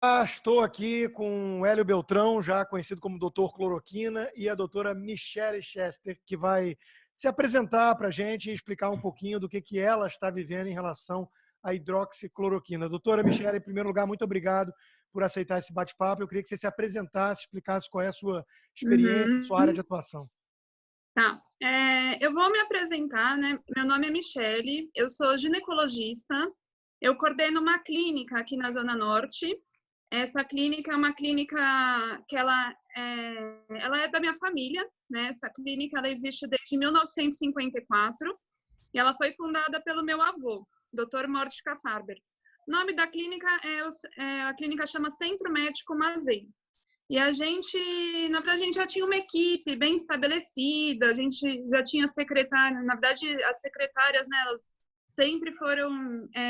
Estou aqui com o Hélio Beltrão, já conhecido como Dr. Cloroquina, e a doutora Michele Chester, que vai se apresentar para a gente e explicar um pouquinho do que ela está vivendo em relação à hidroxicloroquina. Doutora Michele, em primeiro lugar, muito obrigado por aceitar esse bate-papo. Eu queria que você se apresentasse, explicasse qual é a sua experiência, sua área de Uhum. atuação. Tá. Eu vou me apresentar, né? Meu nome é Michele, eu sou ginecologista, eu coordeno uma clínica aqui na Zona Norte. Essa clínica é uma clínica que ela é da minha família, né? Essa clínica ela existe desde 1954 e ela foi fundada pelo meu avô, Dr. Mordecai Farber. O nome da clínica a clínica chama Centro Médico Mazei. E a gente, na verdade, a gente já tinha uma equipe bem estabelecida, a gente já tinha secretária, na verdade, as secretárias, né, elas sempre foram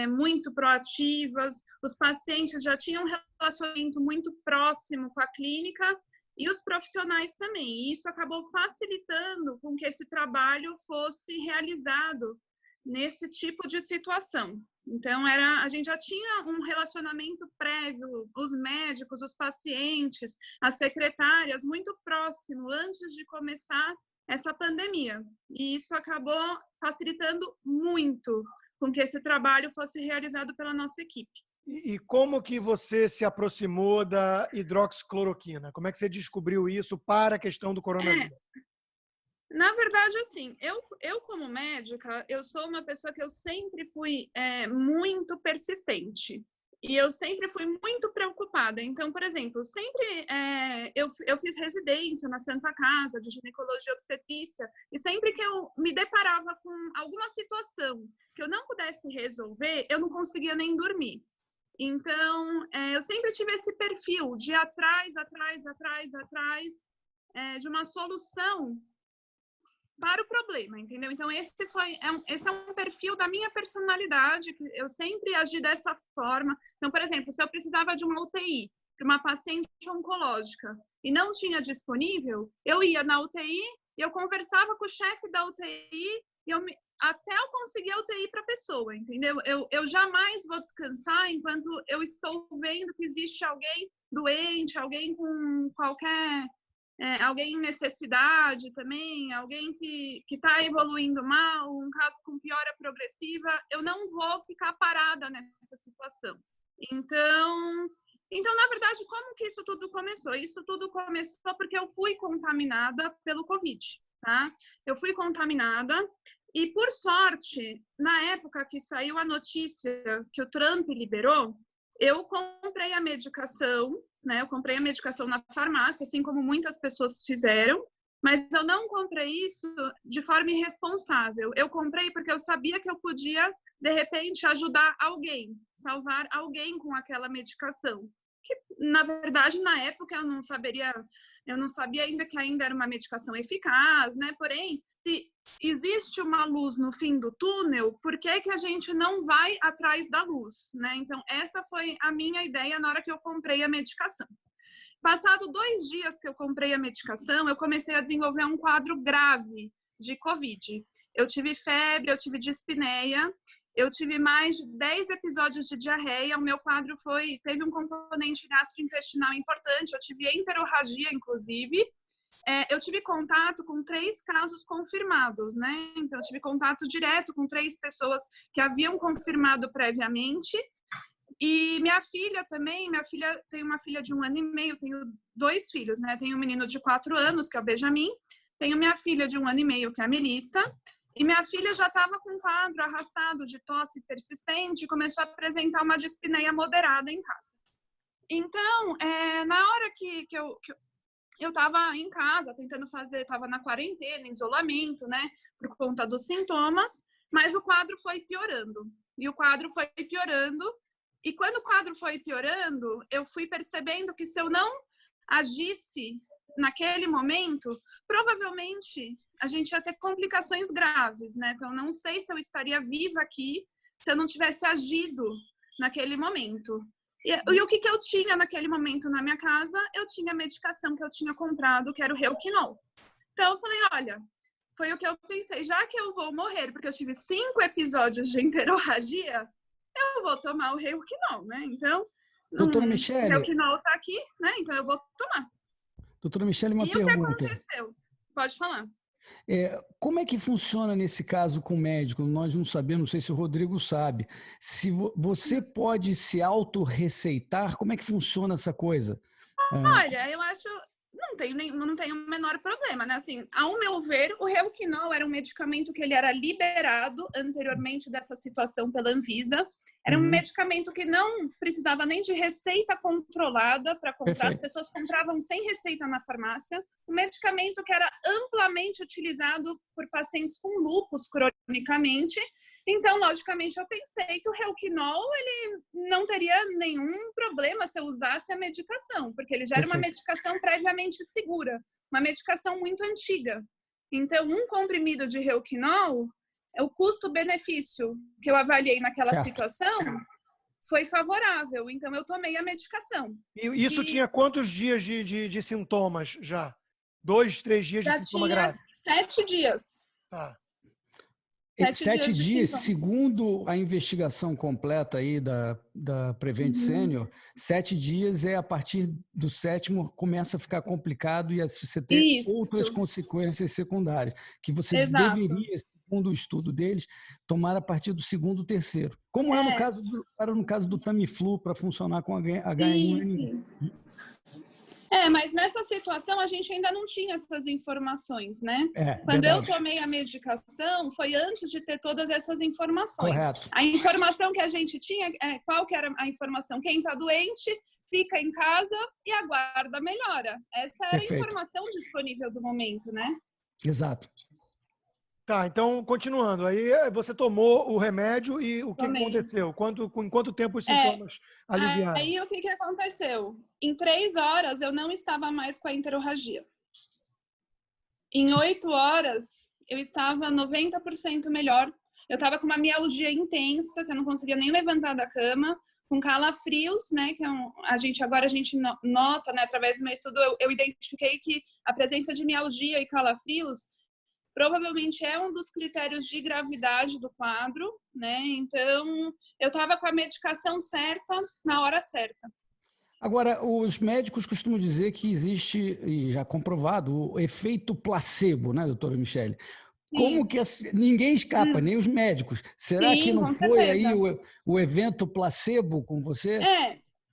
muito proativas, os pacientes já tinham um relacionamento muito próximo com a clínica e os profissionais também. E isso acabou facilitando com que esse trabalho fosse realizado nesse tipo de situação. Então, a gente já tinha um relacionamento prévio, os médicos, os pacientes, as secretárias, muito próximo antes de começar essa pandemia. E isso acabou facilitando muito com que esse trabalho fosse realizado pela nossa equipe. E como que você se aproximou da hidroxicloroquina? Como é que você descobriu isso para a questão do coronavírus? Na verdade, assim, eu como médica, eu sou uma pessoa que eu sempre fui muito persistente. E eu sempre fui muito preocupada. Então, por exemplo, sempre eu fiz residência na Santa Casa de Ginecologia e Obstetrícia, e sempre que eu me deparava com alguma situação que eu não pudesse resolver, eu não conseguia nem dormir. Então, eu sempre tive esse perfil de ir atrás de uma solução para o problema, entendeu? Então, esse é um perfil da minha personalidade, que eu sempre agi dessa forma. Então, por exemplo, se eu precisava de uma UTI para uma paciente oncológica e não tinha disponível, eu ia na UTI, eu conversava com o chefe da UTI até eu conseguir a UTI para a pessoa, entendeu? Eu jamais vou descansar enquanto eu estou vendo que existe alguém doente, alguém com qualquer alguém em necessidade também, alguém que está evoluindo mal, um caso com piora progressiva, eu não vou ficar parada nessa situação. Então, na verdade, como que isso tudo começou? Isso tudo começou porque eu fui contaminada pelo Covid, tá? Eu fui contaminada e, por sorte, na época que saiu a notícia que o Trump liberou, eu comprei a medicação, né? Eu comprei a medicação na farmácia, assim como muitas pessoas fizeram, mas eu não comprei isso de forma irresponsável. Eu comprei porque eu sabia que eu podia, de repente, ajudar alguém, salvar alguém com aquela medicação. Que, na verdade, na época eu não sabia ainda que ainda era uma medicação eficaz, né? Porém, se existe uma luz no fim do túnel, por que que a gente não vai atrás da luz, né? Então, essa foi a minha ideia na hora que eu comprei a medicação. Passado 2 dias que eu comprei a medicação, eu comecei a desenvolver um quadro grave de Covid. Eu tive febre, eu tive dispneia, eu tive mais de 10 episódios de diarreia, o meu quadro teve um componente gastrointestinal importante, eu tive enterorragia, inclusive. Eu tive contato com 3 casos confirmados, né? Então, eu tive contato direto com 3 pessoas que haviam confirmado previamente. E minha filha também, tem uma filha de 1 ano e meio, tenho 2 filhos, né? Tenho um menino de 4 anos, que é o Benjamin, tenho minha filha de 1 ano e meio, que é a Melissa, e minha filha já estava com um quadro arrastado de tosse persistente e começou a apresentar uma dispneia moderada em casa. Então, na hora que eu estava em casa, estava na quarentena, em isolamento, né, por conta dos sintomas, mas o quadro foi piorando. E quando o quadro foi piorando, eu fui percebendo que se eu não agisse naquele momento, provavelmente a gente ia ter complicações graves, né? Então, não sei se eu estaria viva aqui se eu não tivesse agido naquele momento. E o que eu tinha naquele momento na minha casa? Eu tinha a medicação que eu tinha comprado, que era o Reuquinol. Então, eu falei, olha, foi o que eu pensei, já que eu vou morrer, porque eu tive 5 episódios de enterorragia, eu vou tomar o Reuquinol, né? Então, Doutora O Michele, Relquinol está aqui, né? Então eu vou tomar. doutora Michele, uma E pergunta. o que aconteceu? Pode falar. Como é que funciona nesse caso com o médico? Nós não sabemos, não sei se o Rodrigo sabe. Se você pode se autorreceitar, como é que funciona essa coisa? Olha, eu acho... Não tem o menor problema, né? Assim, ao meu ver, o Relquinol era um medicamento que ele era liberado anteriormente dessa situação pela Anvisa. Era um medicamento que não precisava nem de receita controlada para comprar. Perfeito. As pessoas compravam sem receita na farmácia. Um medicamento que era amplamente utilizado por pacientes com lúpus cronicamente. Então, logicamente, eu pensei que o Relquinol ele não teria nenhum problema se eu usasse a medicação, porque ele já era uma medicação previamente segura, uma medicação muito antiga. Então, um comprimido de Relquinol, o custo-benefício que eu avaliei naquela situação foi favorável. Então, eu tomei a medicação. E isso tinha quantos dias de sintomas já? 2, 3 dias de sintoma grave? 7 dias. Tá. 7 dias, segundo a investigação completa aí da Prevent Senior, 7 dias a partir do 7º começa a ficar complicado e você tem outras consequências secundárias, que você deveria, segundo o estudo deles, tomar a partir do 2º, 3º. Como era no caso do Tamiflu para funcionar com H1N1. Mas nessa situação a gente ainda não tinha essas informações, né? Quando verdade. eu tomei a medicação, foi antes de ter todas essas informações. Correto. A informação que a gente tinha, qual que era a informação? Quem está doente, fica em casa e aguarda a melhora. Essa era a informação disponível do momento, né? Exato. Tá, então, continuando. Aí você tomou o remédio e o que aconteceu? Em quanto tempo os sintomas aliviaram? Aí o que aconteceu? Em 3 horas eu não estava mais com a enterorragia. Em 8 horas eu estava 90% melhor. Eu estava com uma mialgia intensa, que eu não conseguia nem levantar da cama, com calafrios, né? Que a gente nota, né? Através do meu estudo, eu identifiquei que a presença de mialgia e calafrios provavelmente é um dos critérios de gravidade do quadro, né? Então, eu estava com a medicação certa na hora certa. Agora, os médicos costumam dizer que existe, e já comprovado, o efeito placebo, né, doutora Michele? Como que ninguém escapa, nem os médicos. Será que não foi aí o evento placebo com você?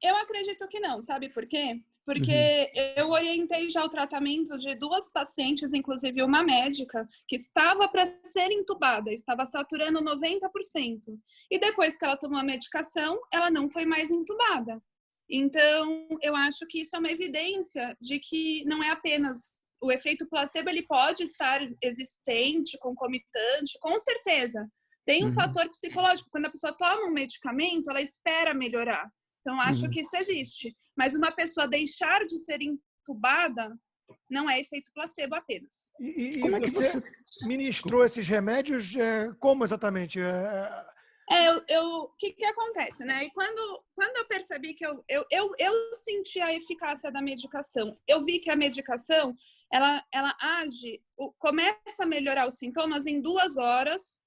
Eu acredito que não. Sabe por quê? Porque eu orientei já o tratamento de 2 pacientes, inclusive uma médica, que estava para ser entubada, estava saturando 90%. E depois que ela tomou a medicação, ela não foi mais entubada. Então, eu acho que isso é uma evidência de que não é apenas o efeito placebo, ele pode estar existente, concomitante, com certeza. Tem um fator psicológico. Quando a pessoa toma um medicamento, ela espera melhorar. Então, acho que isso existe. Mas uma pessoa deixar de ser entubada não é efeito placebo apenas. E como é que você ministrou esses remédios? Como exatamente? O que acontece, né? E quando eu percebi que eu senti a eficácia da medicação, eu vi que a medicação, ela age, começa a melhorar os sintomas em 2 horas,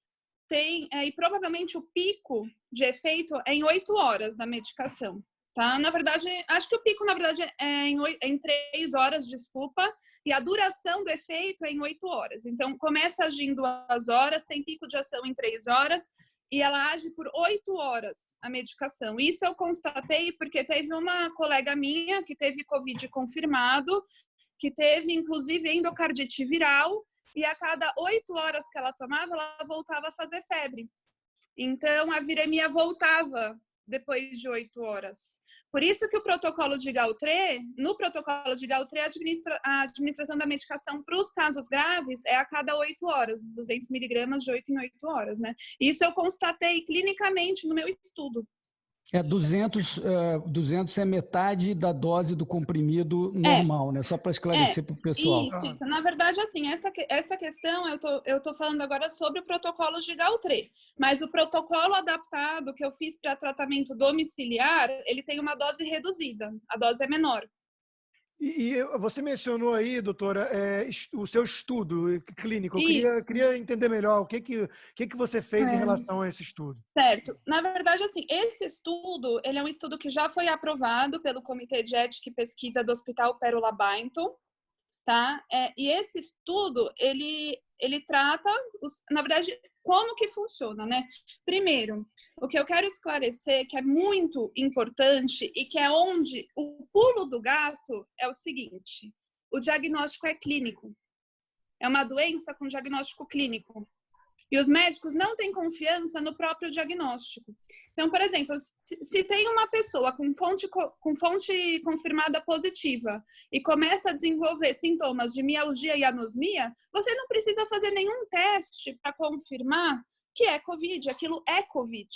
e provavelmente o pico de efeito é em 8 horas da medicação, tá? Na verdade, acho que o pico, na verdade, é em 3 horas, desculpa, e a duração do efeito é em 8 horas. Então, começa a agir em 2 horas, tem pico de ação em 3 horas, e ela age por 8 horas, a medicação. Isso eu constatei porque teve uma colega minha que teve Covid confirmado, que teve, inclusive, endocardite viral, e a cada 8 horas que ela tomava, ela voltava a fazer febre. Então, a viremia voltava depois de 8 horas. Por isso que o protocolo de Galtré, no protocolo de Galtré, a administração da medicação para os casos graves é a cada 8 horas, 200 miligramas de 8 em 8 horas, né? Isso eu constatei clinicamente no meu estudo. 200 é metade da dose do comprimido normal, né? Só para esclarecer para o pessoal. Isso. Na verdade, assim, essa questão eu tô falando agora sobre o protocolo de Galtré, mas o protocolo adaptado que eu fiz para tratamento domiciliar, ele tem uma dose reduzida, a dose é menor. E você mencionou aí, doutora, o seu estudo clínico. Eu queria entender melhor o que você fez em relação a esse estudo. Certo. Na verdade, assim, esse estudo, ele é um estudo que já foi aprovado pelo Comitê de Ética e Pesquisa do Hospital Pérola Byington, tá? E esse estudo, ele trata, na verdade, como que funciona, né? Primeiro, o que eu quero esclarecer, que é muito importante e que é onde o pulo do gato é o seguinte: o diagnóstico é clínico. É uma doença com diagnóstico clínico. E os médicos não têm confiança no próprio diagnóstico. Então, por exemplo, se tem uma pessoa com fonte confirmada positiva e começa a desenvolver sintomas de mialgia e anosmia, você não precisa fazer nenhum teste para confirmar que é COVID, aquilo é COVID,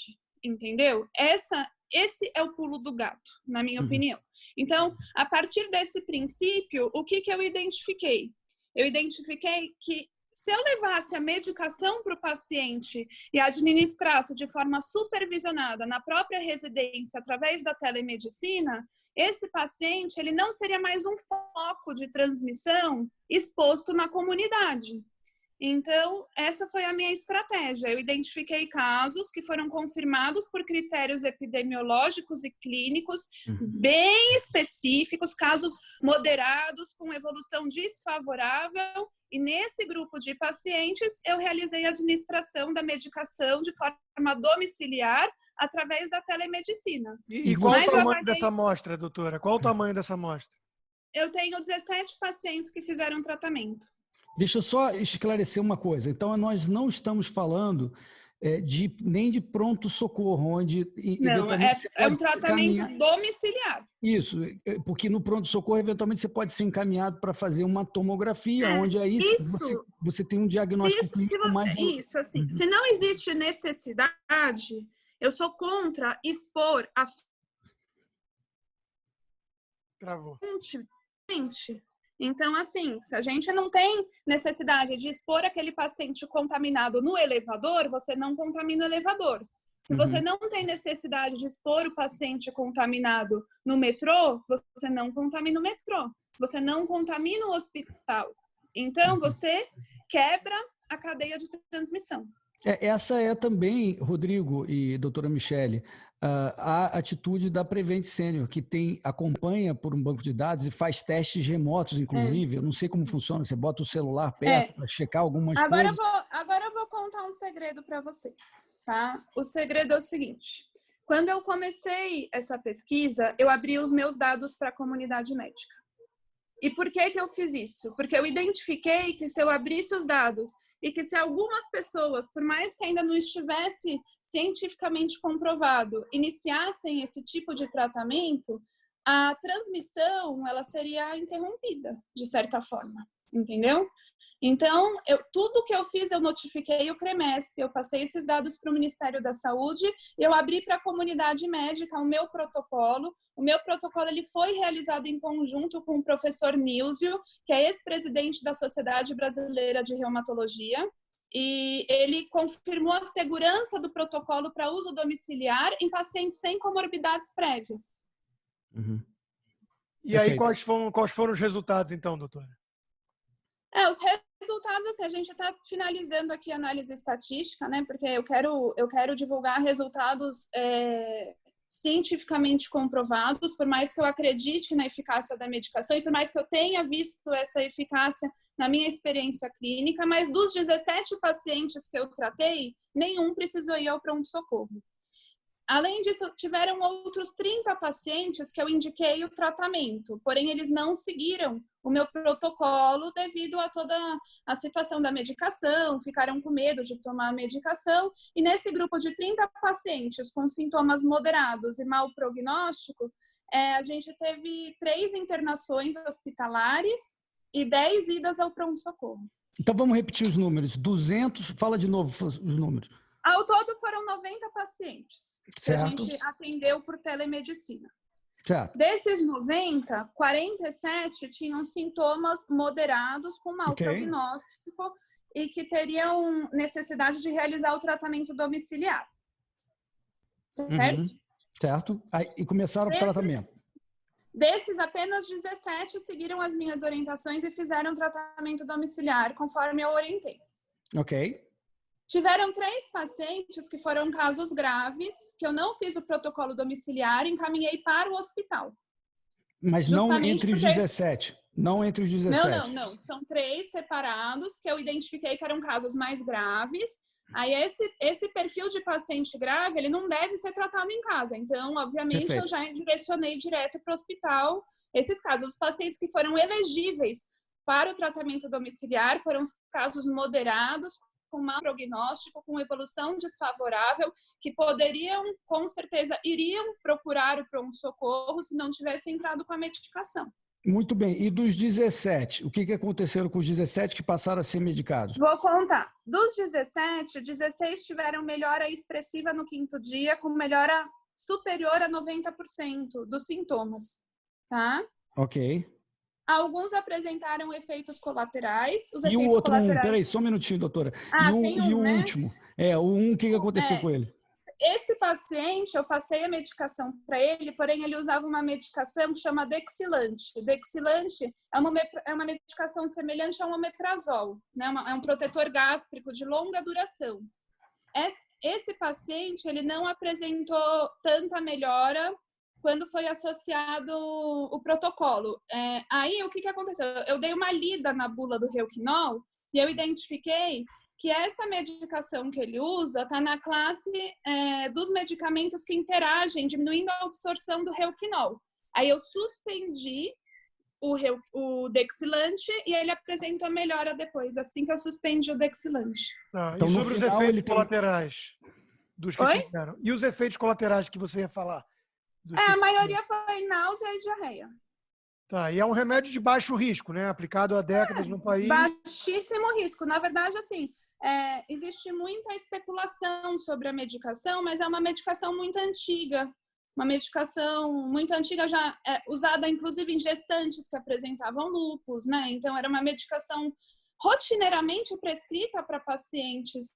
entendeu? Esse é o pulo do gato, na minha opinião. Então, a partir desse princípio, o que eu identifiquei? Eu identifiquei que se eu levasse a medicação para o paciente e administrasse de forma supervisionada na própria residência através da telemedicina, esse paciente ele não seria mais um foco de transmissão exposto na comunidade. Então, essa foi a minha estratégia. Eu identifiquei casos que foram confirmados por critérios epidemiológicos e clínicos bem específicos, casos moderados com evolução desfavorável. E nesse grupo de pacientes, eu realizei a administração da medicação de forma domiciliar através da telemedicina. E qual o tamanho dessa amostra, doutora? Qual o tamanho dessa amostra? Eu tenho 17 pacientes que fizeram tratamento. Deixa eu só esclarecer uma coisa. Então, nós não estamos falando nem de pronto-socorro, onde... Não, é um tratamento domiciliar. Isso, porque no pronto-socorro, eventualmente, você pode ser encaminhado para fazer uma tomografia, onde aí você tem um diagnóstico clínico mais... Isso, assim, se não existe necessidade, eu sou contra expor a fonte. Então, assim, se a gente não tem necessidade de expor aquele paciente contaminado no elevador, você não contamina o elevador. Se você não tem necessidade de expor o paciente contaminado no metrô, você não contamina o metrô. Você não contamina o hospital. Então, você quebra a cadeia de transmissão. Essa é também, Rodrigo e doutora Michele, a atitude da Prevent Senior, que acompanha por um banco de dados e faz testes remotos, inclusive. Eu não sei como funciona, você bota o celular perto para checar algumas coisas. Agora eu vou contar um segredo para vocês, tá? O segredo é o seguinte: quando eu comecei essa pesquisa, eu abri os meus dados para a comunidade médica. E por que eu fiz isso? Porque eu identifiquei que se eu abrisse os dados e que se algumas pessoas, por mais que ainda não estivesse cientificamente comprovado, iniciassem esse tipo de tratamento, a transmissão ela seria interrompida, de certa forma, entendeu? Então, tudo que eu fiz, eu notifiquei o CREMESP, eu passei esses dados para o Ministério da Saúde, eu abri para a comunidade médica o meu protocolo. O meu protocolo ele foi realizado em conjunto com o professor Nílsio, que é ex-presidente da Sociedade Brasileira de Reumatologia, e ele confirmou a segurança do protocolo para uso domiciliar em pacientes sem comorbidades prévias. E aí, quais foram os resultados, então, doutora? Os resultados, assim, a gente está finalizando aqui a análise estatística, né? Porque eu quero divulgar resultados cientificamente comprovados, por mais que eu acredite na eficácia da medicação e por mais que eu tenha visto essa eficácia na minha experiência clínica, mas dos 17 pacientes que eu tratei, nenhum precisou ir ao pronto-socorro. Além disso, tiveram outros 30 pacientes que eu indiquei o tratamento, porém eles não seguiram o meu protocolo devido a toda a situação da medicação, ficaram com medo de tomar a medicação, e nesse grupo de 30 pacientes com sintomas moderados e mau prognóstico, a gente teve 3 internações hospitalares e 10 idas ao pronto-socorro. Então vamos repetir os números, 200, fala de novo os números. Ao todo foram 90 pacientes que certo. A gente atendeu por telemedicina. Certo. Desses 90, 47 tinham sintomas moderados com mau prognóstico e que teriam necessidade de realizar o tratamento domiciliar. Certo? Certo. Aí, e começaram o tratamento. Desses, apenas 17 seguiram as minhas orientações e fizeram tratamento domiciliar, conforme eu orientei. Ok. Tiveram 3 pacientes que foram casos graves, que eu não fiz o protocolo domiciliar e encaminhei para o hospital. Mas não entre os 17. Não entre os 17. Não. São 3 separados que eu identifiquei que eram casos mais graves. Aí esse perfil de paciente grave, ele não deve ser tratado em casa. Então, obviamente, Perfeito. eu já direcionei direto para o hospital esses casos. Os pacientes que foram elegíveis para o tratamento domiciliar foram os casos moderados, com mau prognóstico, com evolução desfavorável, que poderiam, com certeza, iriam procurar o pronto-socorro se não tivessem entrado com a medicação. Muito bem. E dos 17, o que aconteceu com os 17 que passaram a ser medicados? Vou contar. Dos 17, 16 tiveram melhora expressiva no 5º dia, com melhora superior a 90% dos sintomas, tá? Ok. Alguns apresentaram efeitos colaterais. Os E efeitos o outro colaterais... peraí, só um minutinho, doutora. Tem e o né? último? O que aconteceu com ele? Esse paciente, eu passei a medicação para ele, porém ele usava uma medicação que chama Dexilante. Dexilante é uma medicação semelhante ao omeprazol, né? É um protetor gástrico de longa duração. Esse paciente, ele não apresentou tanta melhora quando foi associado o protocolo. Aí, o que aconteceu? Eu dei uma lida na bula do Reuquinol e eu identifiquei que essa medicação que ele usa está na classe dos medicamentos que interagem, diminuindo a absorção do Reuquinol. Aí eu suspendi o Dexilante e ele apresentou melhora depois, assim que eu suspendi o Dexilante. Então, e sobre os efeitos colaterais dos que tiveram? E os efeitos colaterais que você ia falar? A maioria foi náusea e diarreia. Tá, e é um remédio de baixo risco, né? Aplicado há décadas no país. Baixíssimo risco. Na verdade, assim, existe muita especulação sobre a medicação, mas é uma medicação muito antiga. Uma medicação muito antiga, já usada inclusive em gestantes que apresentavam lúpus, né? Então, era uma medicação rotineiramente prescrita para pacientes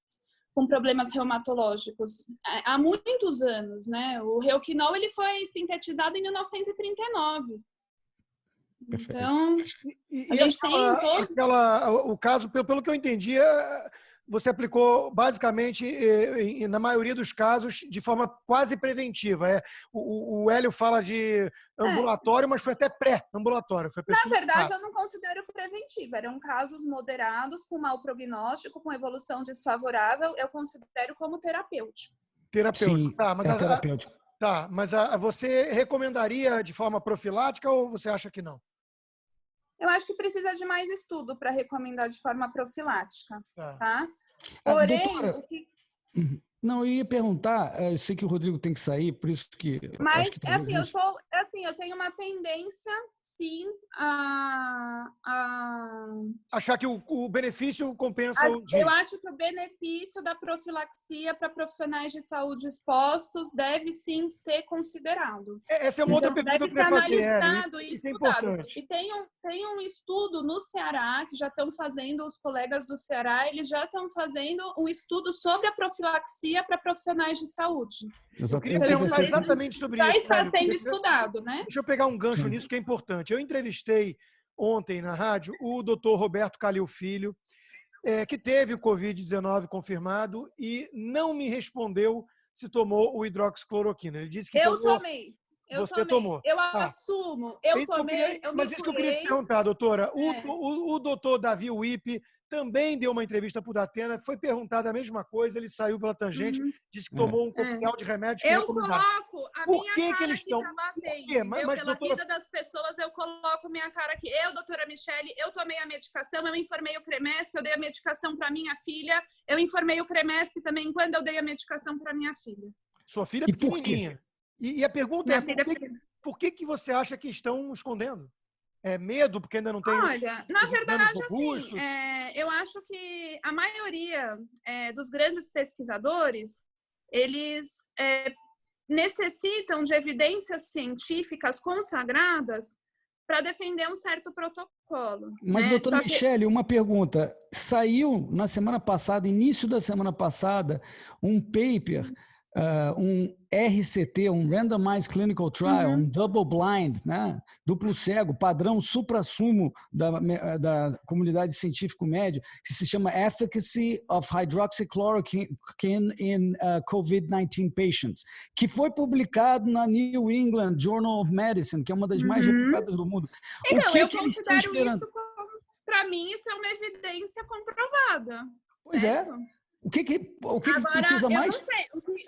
com problemas reumatológicos há muitos anos, né? O Reuquinol, ele foi sintetizado em 1939. Perfeito. Então, a gente tem todo... o caso, pelo que eu entendi, você aplicou basicamente, na maioria dos casos, de forma quase preventiva. O Hélio fala de ambulatório, mas foi até pré-ambulatório. Na verdade, eu não considero preventivo. Eram casos moderados, com mau prognóstico, com evolução desfavorável. Eu considero como terapêutico. Sim, terapêutico. Tá, mas você recomendaria de forma profilática ou você acha que não? Eu acho que precisa de mais estudo para recomendar de forma profilática, tá? Porém, doutora, não, eu ia perguntar, eu sei que o Rodrigo tem que sair, por isso que... Mas, eu tenho uma tendência, sim, a achar que o benefício compensa o dia. Eu acho que o benefício da profilaxia para profissionais de saúde expostos deve, sim, ser considerado. Essa é uma outra pergunta que eu queria fazer. Deve ser analisado e estudado. E tem um estudo no Ceará, que já estão fazendo, os colegas do Ceará, eles já estão fazendo um estudo sobre a profilaxia para profissionais de saúde. Eu queria perguntar exatamente sobre isso. Está sendo estudado, né? Deixa eu pegar um gancho nisso que é importante. Eu entrevistei ontem na rádio o Dr. Roberto Calil Filho, que teve o Covid-19 confirmado e não me respondeu se tomou o hidroxicloroquina. Ele disse que tomei. Você tomou. Eu assumo. Eu tomei, eu me Mas isso que eu queria te perguntar, doutora. O doutor Davi Wippe também deu uma entrevista para o Datena, foi perguntada a mesma coisa, ele saiu pela tangente, disse que tomou um coquetel de remédios que eu coloco a minha cara que eles estão... tá batendo, Mas, pela doutora... vida das pessoas, eu coloco minha cara aqui. Eu, doutora Michele, eu tomei a medicação, eu informei o Cremesp, eu dei a medicação para minha filha, eu informei o Cremesp também quando eu dei a medicação para minha filha. Sua filha é pequenininha. E a pergunta por que você acha que estão escondendo? É medo, porque ainda não tem... Olha, na verdade, assim, eu acho que a maioria dos grandes pesquisadores, eles necessitam de evidências científicas consagradas para defender um certo protocolo. Mas, doutora Michele, uma pergunta. Saiu na semana passada, início da semana passada, um paper um RCT, um Randomized Clinical Trial, um double blind, né? Duplo cego, padrão supra-sumo da comunidade científico-médio, que se chama Efficacy of Hydroxychloroquine in COVID-19 Patients, que foi publicado na New England Journal of Medicine, que é uma das mais reputadas do mundo. Então, eu considero isso, para mim, isso é uma evidência comprovada. Pois certo? O que Agora, precisa mais? Eu não sei.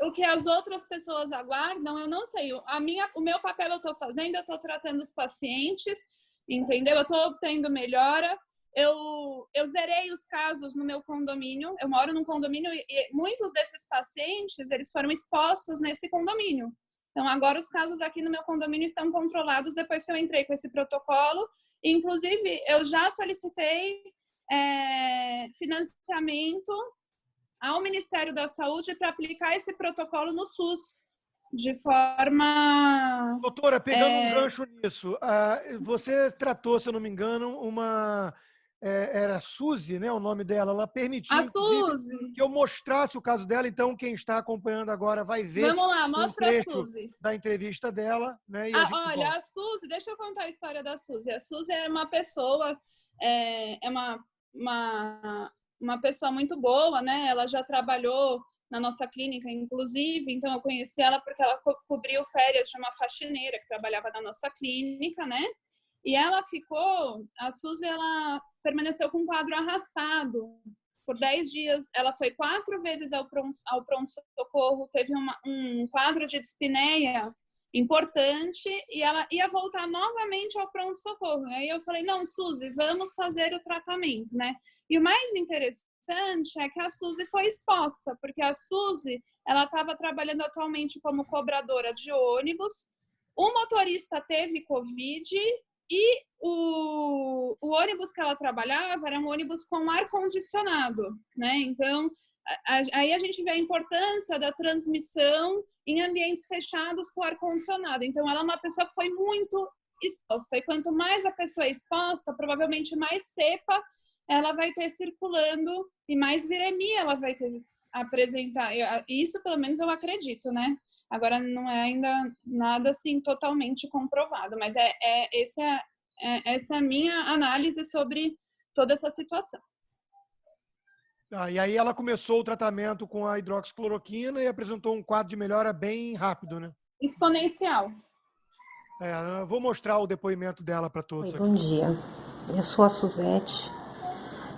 O que as outras pessoas aguardam, eu não sei. O meu papel eu estou fazendo, eu estou tratando os pacientes, entendeu? Eu estou obtendo melhora. Eu zerei os casos no meu condomínio. Eu moro num condomínio e muitos desses pacientes, eles foram expostos nesse condomínio. Então, agora os casos aqui no meu condomínio estão controlados depois que eu entrei com esse protocolo. Inclusive, eu já solicitei financiamento ao Ministério da Saúde para aplicar esse protocolo no SUS, de forma... Doutora, pegando um gancho nisso, você tratou, se eu não me engano, era Suzy, né, o nome dela, ela permitiu que eu mostrasse o caso dela, então quem está acompanhando agora vai ver. Vamos lá, mostra a Suzy. Da entrevista dela. Né, olha, a Suzy, deixa eu contar a história da Suzy. A Suzy é uma pessoa, uma pessoa muito boa, né? Ela já trabalhou na nossa clínica, inclusive, então eu conheci ela porque ela cobriu férias de uma faxineira que trabalhava na nossa clínica, né? E a Suzy, ela permaneceu com um quadro arrastado por 10 dias. Ela foi 4 vezes ao pronto-socorro, teve um quadro de dispneia importante e ela ia voltar novamente ao pronto-socorro. Aí eu falei, não, Suzy, vamos fazer o tratamento, né? E o mais interessante é que a Suzy foi exposta, porque a Suzy, ela estava trabalhando atualmente como cobradora de ônibus, o motorista teve Covid e o ônibus que ela trabalhava era um ônibus com ar-condicionado, né? Então, aí a gente vê a importância da transmissão em ambientes fechados com ar-condicionado. Então, ela é uma pessoa que foi muito exposta. E quanto mais a pessoa é exposta, provavelmente mais cepa ela vai ter circulando e mais viremia ela vai ter apresentar. Isso, pelo menos, eu acredito, né? Agora, não é ainda nada, assim, totalmente comprovado. Mas essa é a minha análise sobre toda essa situação. E aí ela começou o tratamento com a hidroxicloroquina e apresentou um quadro de melhora bem rápido, né? Exponencial. Eu vou mostrar o depoimento dela para todos. Bom dia, eu sou a Suzete,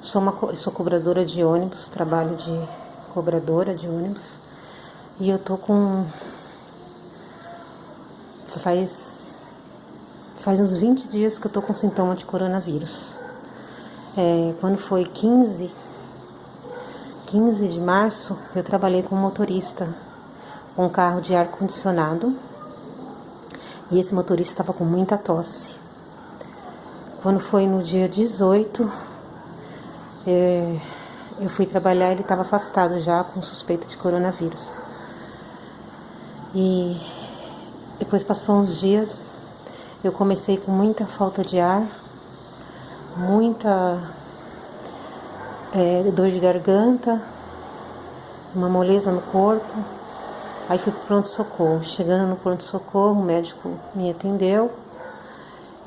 sou cobradora de ônibus, trabalho de cobradora de ônibus e eu tô com... Faz uns 20 dias que eu tô com sintoma de coronavírus. Quando foi 15 de março, eu trabalhei como motorista com um carro de ar-condicionado e esse motorista estava com muita tosse. Quando foi no dia 18, eu fui trabalhar, ele estava afastado já com suspeita de coronavírus. E depois passou uns dias, eu comecei com muita falta de ar, muita dor de garganta, uma moleza no corpo. Aí fui pro pronto-socorro. Chegando no pronto-socorro, o médico me atendeu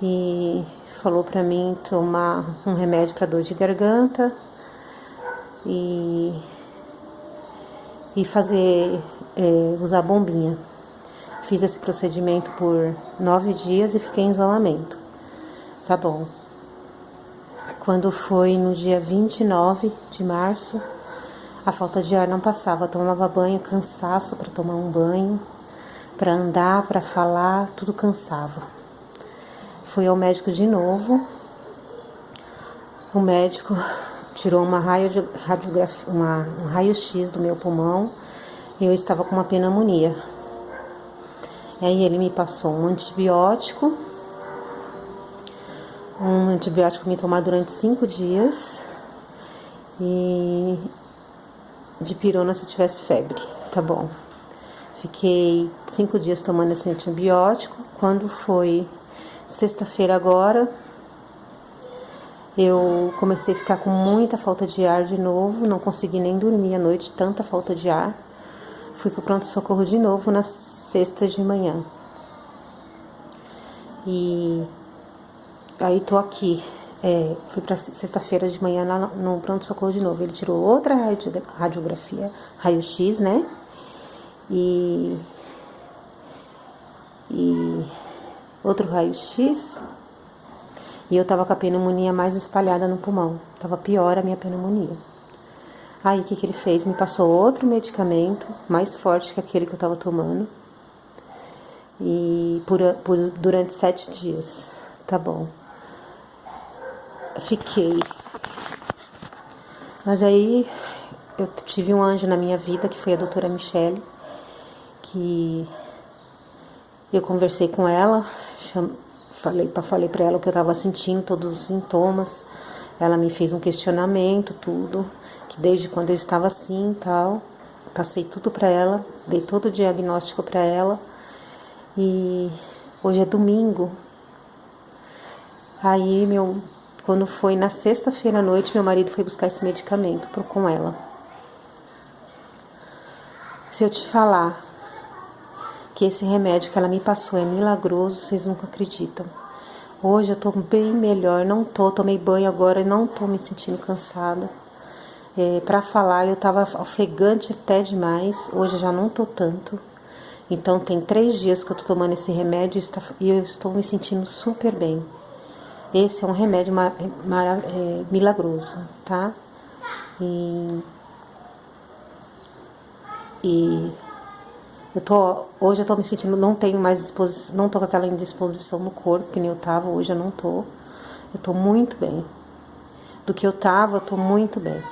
e falou para mim tomar um remédio para dor de garganta e usar bombinha. Fiz esse procedimento por 9 dias e fiquei em isolamento. Tá bom. Quando foi no dia 29 de março, a falta de ar não passava. Eu tomava banho, cansaço para tomar um banho, para andar, para falar, tudo cansava. Fui ao médico de novo. O médico tirou um raio-x do meu pulmão e eu estava com uma pneumonia. Aí ele me passou um antibiótico me tomar durante 5 dias e dipirona se eu tivesse febre, tá bom. Fiquei 5 dias tomando esse antibiótico. Quando foi sexta-feira agora, eu comecei a ficar com muita falta de ar de novo, não consegui nem dormir à noite, tanta falta de ar. fui pro pronto-socorro de novo na sexta de manhã. E aí tô aqui. Fui para sexta-feira de manhã lá no pronto-socorro de novo. Ele tirou outra radiografia, raio-x, né? E outro raio-x. E eu tava com a pneumonia mais espalhada no pulmão. Tava pior a minha pneumonia. Aí o que ele fez? Me passou outro medicamento, mais forte que aquele que eu tava tomando. E durante 7 dias. Tá bom. Fiquei. Mas aí eu tive um anjo na minha vida, que foi a doutora Michele, que eu conversei com ela, falei para ela o que eu estava sentindo, todos os sintomas. Ela me fez um questionamento, tudo, que desde quando eu estava assim e tal. Passei tudo para ela, dei todo o diagnóstico para ela. E hoje é domingo. Aí quando foi na sexta-feira à noite, meu marido foi buscar esse medicamento com ela. Se eu te falar que esse remédio que ela me passou é milagroso, vocês nunca acreditam. Hoje eu tô bem melhor, tomei banho agora e não tô me sentindo cansada. Para falar, eu tava ofegante até demais, hoje eu já não tô tanto. Então tem 3 dias que eu tô tomando esse remédio e eu estou me sentindo super bem. Esse é um remédio milagroso, tá? E hoje eu tô me sentindo, não tenho mais disposição, não tô com aquela indisposição no corpo que nem eu tava, hoje eu não tô. Eu tô muito bem. Do que eu tava, eu tô muito bem.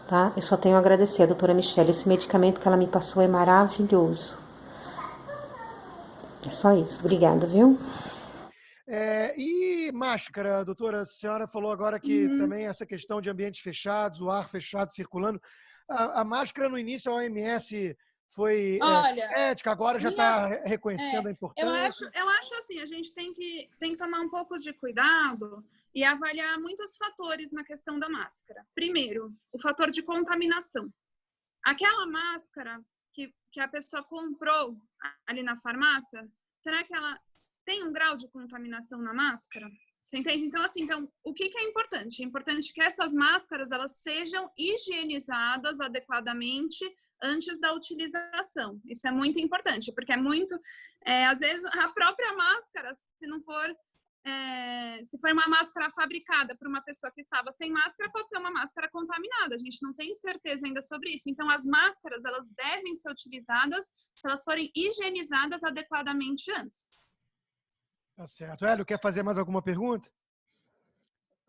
Tá? Eu só tenho a agradecer a doutora Michele. Esse medicamento que ela me passou é maravilhoso. É só isso. Obrigada, viu? E máscara, doutora, a senhora falou agora que também essa questão de ambientes fechados, o ar fechado circulando. A máscara no início a OMS foi ética, agora já está reconhecendo a importância. Eu acho assim, a gente tem que tomar um pouco de cuidado e avaliar muitos fatores na questão da máscara. Primeiro, o fator de contaminação. Aquela máscara que a pessoa comprou ali na farmácia, será que ela tem um grau de contaminação na máscara? Você entende? Então, assim, o que é importante? É importante que essas máscaras elas sejam higienizadas adequadamente antes da utilização. Isso é muito importante, porque às vezes, a própria máscara, se for uma máscara fabricada por uma pessoa que estava sem máscara, pode ser uma máscara contaminada. A gente não tem certeza ainda sobre isso. Então, as máscaras, elas devem ser utilizadas se elas forem higienizadas adequadamente antes. Tá certo. Hélio, quer fazer mais alguma pergunta?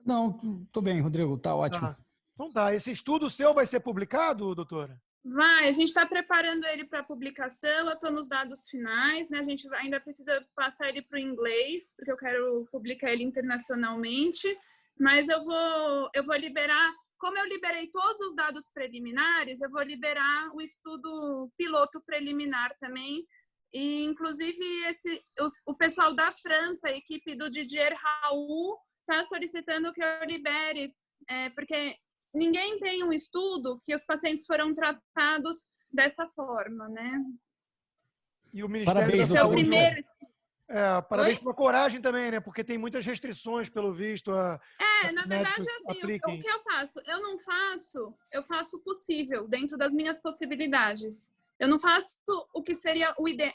Não, tô bem, Rodrigo, tá ótimo. Tá. Então tá, esse estudo seu vai ser publicado, doutora? Vai, a gente está preparando ele para publicação, eu estou nos dados finais, né? A gente ainda precisa passar ele para o inglês, porque eu quero publicar ele internacionalmente, mas eu vou liberar, como eu liberei todos os dados preliminares, eu vou liberar o estudo piloto preliminar também, e inclusive o pessoal da França, a equipe do Didier Raoult, está solicitando que eu libere, porque ninguém tem um estudo que os pacientes foram tratados dessa forma, né? E o Ministério Parabéns, da Saúde. Esse é o primeiro. Parabéns pela coragem também, né? Porque tem muitas restrições, pelo visto. Na verdade, assim, o que eu faço? Eu faço o possível dentro das minhas possibilidades. Eu não faço o que seria o ideal.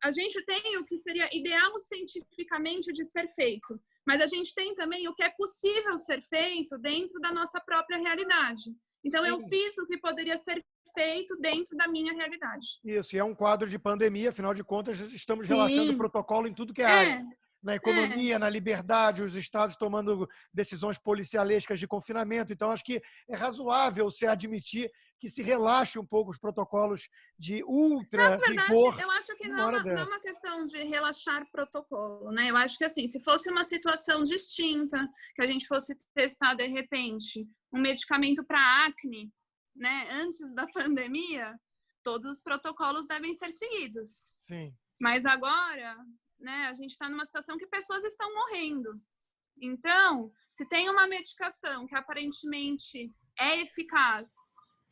A gente tem o que seria ideal cientificamente de ser feito. Mas a gente tem também o que é possível ser feito dentro da nossa própria realidade. Então, eu fiz o que poderia ser feito dentro da minha realidade. Isso, e é um quadro de pandemia, afinal de contas, estamos relaxando o protocolo em tudo que é área. Na economia, na liberdade, os estados tomando decisões policialescas de confinamento. Então, acho que é razoável se admitir que se relaxe um pouco os protocolos de ultra rigor. Na verdade, eu acho que não é uma questão de relaxar protocolo, né? Eu acho que, assim, se fosse uma situação distinta, que a gente fosse testar, de repente, um medicamento para acne, né, antes da pandemia, todos os protocolos devem ser seguidos. Sim. Mas agora, né, a gente está numa situação que pessoas estão morrendo. Então, se tem uma medicação que aparentemente é eficaz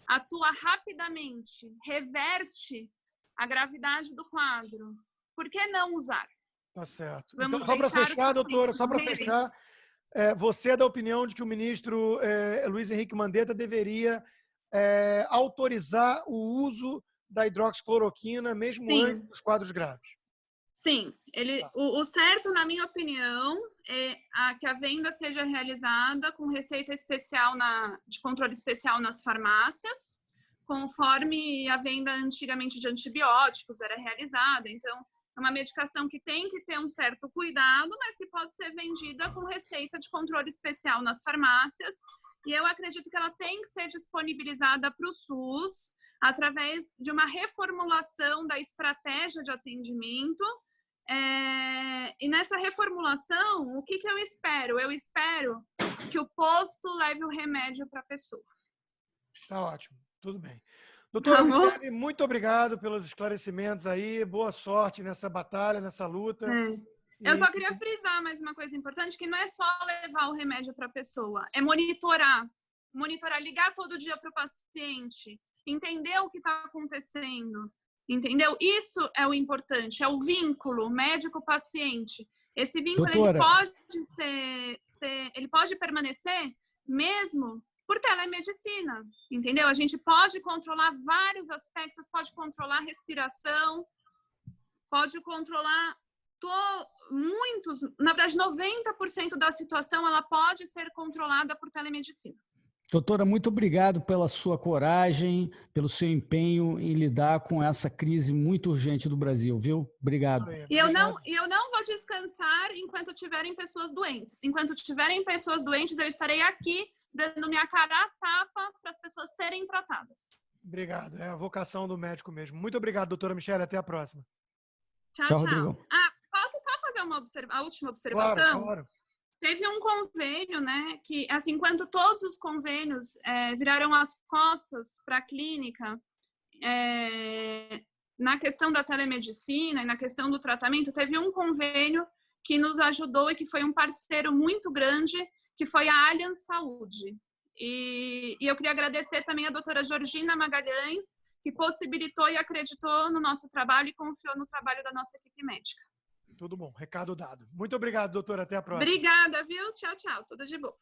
atua rapidamente, reverte a gravidade do quadro, por que não usar? Tá certo. Vamos Então, só para deixar os fechar, doutora, pacientes só para morrerem. fechar, você é da opinião de que o ministro Luiz Henrique Mandetta deveria autorizar o uso da hidroxicloroquina mesmo Sim. antes dos quadros graves? Sim, o certo, na minha opinião, é que a venda seja realizada com receita especial de controle especial nas farmácias, conforme a venda antigamente de antibióticos era realizada. Então, é uma medicação que tem que ter um certo cuidado, mas que pode ser vendida com receita de controle especial nas farmácias. E eu acredito que ela tem que ser disponibilizada para o SUS através de uma reformulação da estratégia de atendimento. E nessa reformulação, o que eu espero? Eu espero que o posto leve o remédio para a pessoa. Tá ótimo, tudo bem. Doutora Michele, muito obrigado pelos esclarecimentos aí, boa sorte nessa batalha, nessa luta. Eu só queria frisar mais uma coisa importante, que não é só levar o remédio para a pessoa, é monitorar, ligar todo dia para o paciente, entender o que está acontecendo, entendeu? Isso é o importante, é o vínculo médico-paciente. Esse vínculo ele pode permanecer mesmo por telemedicina, entendeu? A gente pode controlar vários aspectos, pode controlar a respiração, pode controlar muitos, na verdade 90% da situação ela pode ser controlada por telemedicina. Doutora, muito obrigado pela sua coragem, pelo seu empenho em lidar com essa crise muito urgente do Brasil, viu? Obrigado. E eu não vou descansar enquanto tiverem pessoas doentes. Enquanto tiverem pessoas doentes, eu estarei aqui dando minha cara a tapa para as pessoas serem tratadas. Obrigado, é a vocação do médico mesmo. Muito obrigado, doutora Michele, até a próxima. Tchau. Rodrigo. Posso só fazer a última observação? Claro. Teve um convênio, né, que, assim, enquanto todos os convênios viraram as costas para a clínica, na questão da telemedicina e na questão do tratamento, teve um convênio que nos ajudou e que foi um parceiro muito grande, que foi a Allianz Saúde. E eu queria agradecer também a doutora Georgina Magalhães, que possibilitou e acreditou no nosso trabalho e confiou no trabalho da nossa equipe médica. Tudo bom, recado dado. Muito obrigado, doutora. Até a próxima. Obrigada, viu? Tchau, tchau. Tudo de bom.